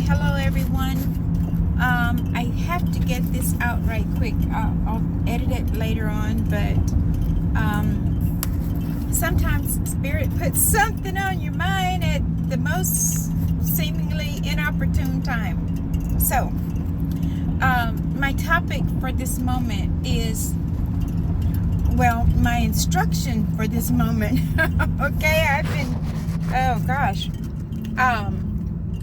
Hello everyone. I have to get this out right quick. I'll edit it later on, but sometimes Spirit puts something on your mind at the most seemingly inopportune time. So, my topic for this moment is, well, my instruction for this moment. Okay, oh gosh.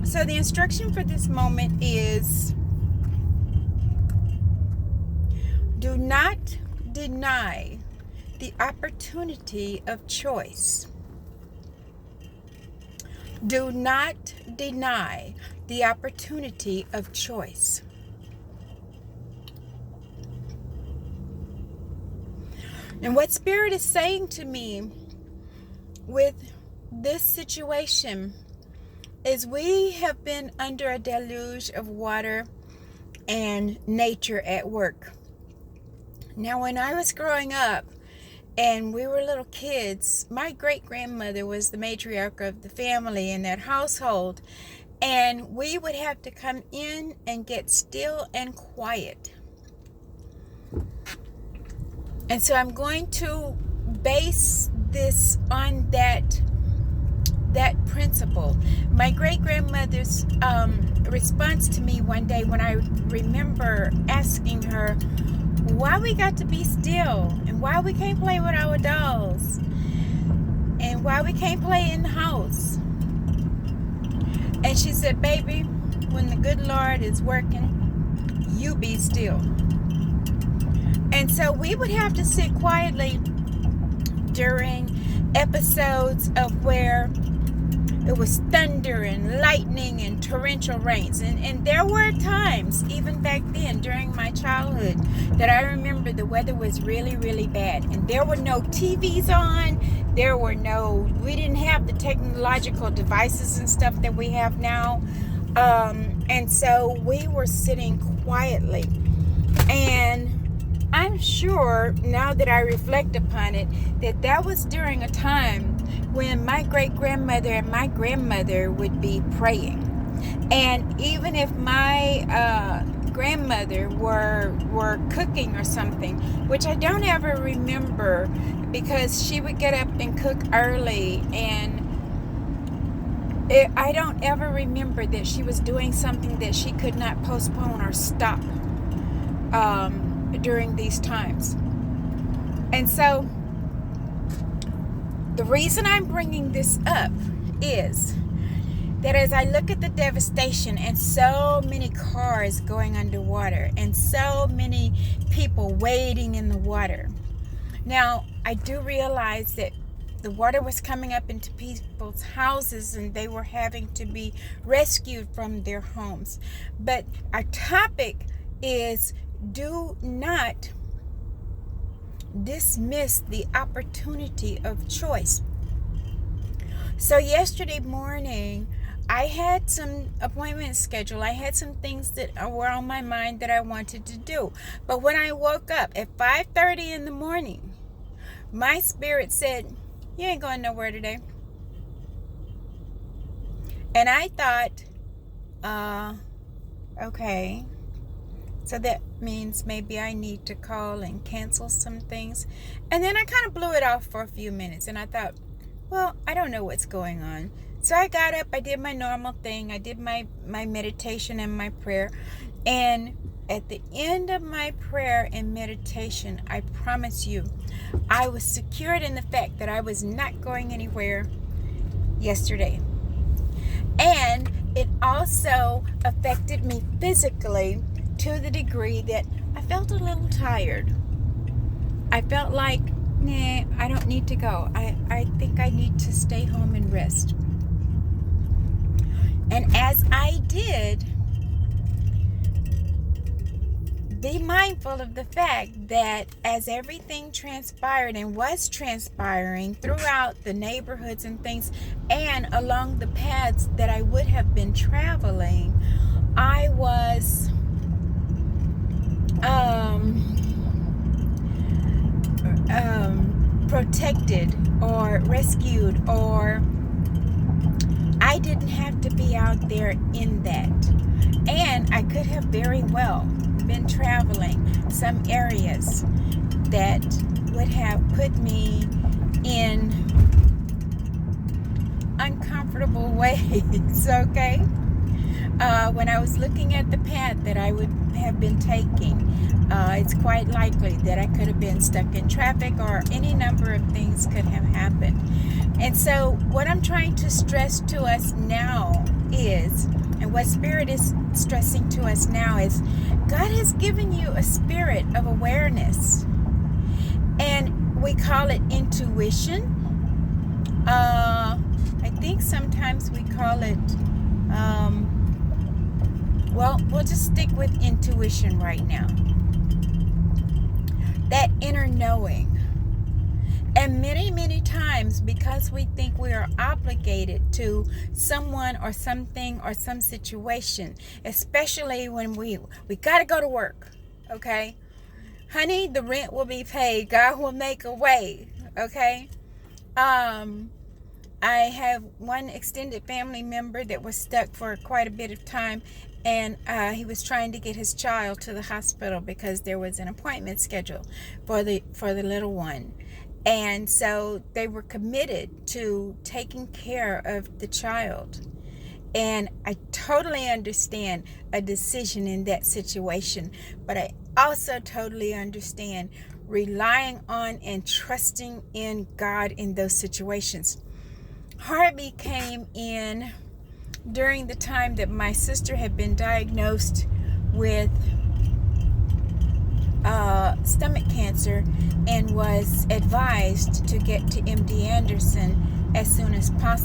So the instruction for this moment is, do not deny the opportunity of choice. Do not deny the opportunity of choice. And what Spirit is saying to me with this situation is we have been under a deluge of water and nature at work. Now, when I was growing up and we were little kids, my great-grandmother was the matriarch of the family in that household, and we would have to come in and get still and quiet. And so I'm going to base this on that principle. My great-grandmother's response to me one day when I remember asking her why we got to be still and why we can't play with our dolls and why we can't play in the house. And she said, baby, when the good Lord is working, you be still. And so we would have to sit quietly during episodes of where it was thunder and lightning and torrential rains. And there were times, even back then during my childhood, that I remember the weather was really, really bad. And there were no TVs on. We didn't have the technological devices and stuff that we have now. And so we were sitting quietly. And I'm sure, now that I reflect upon it, that was during a time when my great-grandmother and my grandmother would be praying. And even if my grandmother were cooking or something, which I don't ever remember because she would get up and cook early, and I don't ever remember that she was doing something that she could not postpone or stop during these times. And so the reason I'm bringing this up is that as I look at the devastation and so many cars going underwater and so many people wading in the water. Now, I do realize that the water was coming up into people's houses and they were having to be rescued from their homes. But our topic is, do not dismiss the opportunity of choice. So yesterday morning, I had some appointments scheduled. I had some things that were on my mind that I wanted to do. But when I woke up at 5:30 in the morning, my spirit said, you ain't going nowhere today. And I thought, okay. So that means maybe I need to call and cancel some things. And then I kind of blew it off for a few minutes. And I thought, well, I don't know what's going on. So I got up. I did my normal thing. I did my meditation and my prayer. And at the end of my prayer and meditation, I promise you, I was secured in the fact that I was not going anywhere yesterday. And it also affected me physically, to the degree that I felt a little tired. I felt like, nah, I don't need to go. I think I need to stay home and rest. And as I did, be mindful of the fact that as everything transpired and was transpiring throughout the neighborhoods and things and along the paths that I would have been traveling, I was protected or rescued, or I didn't have to be be out there in that. And I could have very well been traveling some areas that would have put me in uncomfortable ways, okay? When I was looking at the path that I would have been taking, it's quite likely that I could have been stuck in traffic, or any number of things could have happened. And so what I'm trying to stress to us now is, and what Spirit is stressing to us now is, God has given you a spirit of awareness. And we call it intuition. I think sometimes we call it, well, we'll just stick with intuition right now. That inner knowing. And many, many times, because we think we are obligated to someone or something or some situation, especially when we got to go to work, okay? Honey, the rent will be paid. God will make a way, okay? I have one extended family member that was stuck for quite a bit of time, and he was trying to get his child to the hospital because there was an appointment scheduled for the little one. And so they were committed to taking care of the child. And I totally understand a decision in that situation, but I also totally understand relying on and trusting in God in those situations. Harvey came in during the time that my sister had been diagnosed with stomach cancer and was advised to get to MD Anderson as soon as possible.